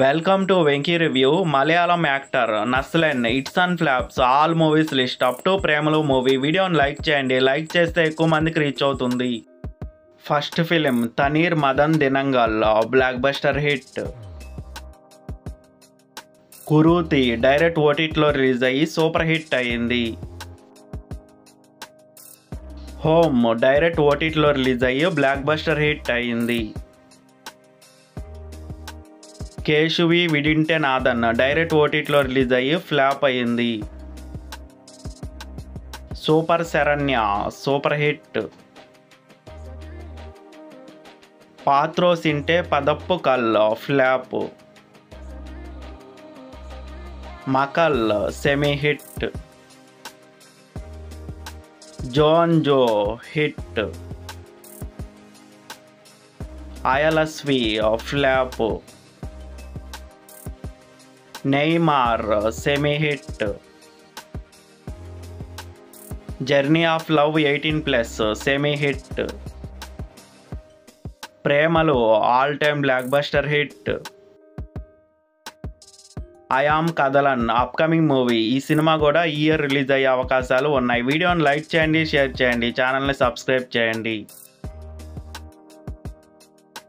Welcome to Venki Review. Malayalam actor Naslin Hits and Flaps all movies list up to Premalu movie. వీడియోని like చేయండి. Like చేస్తే ఎక్కువ మందికి reach అవుతుంది. First film Thaneer Mathan Dinangal blockbuster hit. Kuruthi direct ఓటీటీలో release అయ్యి super hit అయ్యింది. Home direct ఓటీటీలో రిలీజ్ అయ్యి బ్లాక్ బస్టర్ హిట్ అయ్యింది. కేశవి విడింటే నాదన్ డైరెక్ట్ ఓటీటీలో రిలీజ్ అయ్యి ఫ్లాప్ అయ్యింది. Super Sharanya super hit. Pathrosinte Padappukal flop. Makal semi hit. Jo and Jo hit. అయలస్వి flop. Neymar semi hit. Journey of love 18+ semi hit. ప్రేమలు all time blockbuster hit. I'm Kathalan upcoming movie. ఈ సినిమా కూడా ఈ ఇయర్ రిలీజ్ అయ్యే అవకాశాలు ఉన్నాయి. వీడియోని లైక్ చేయండి, షేర్ చేయండి, ఛానల్ని సబ్స్క్రైబ్ చేయండి.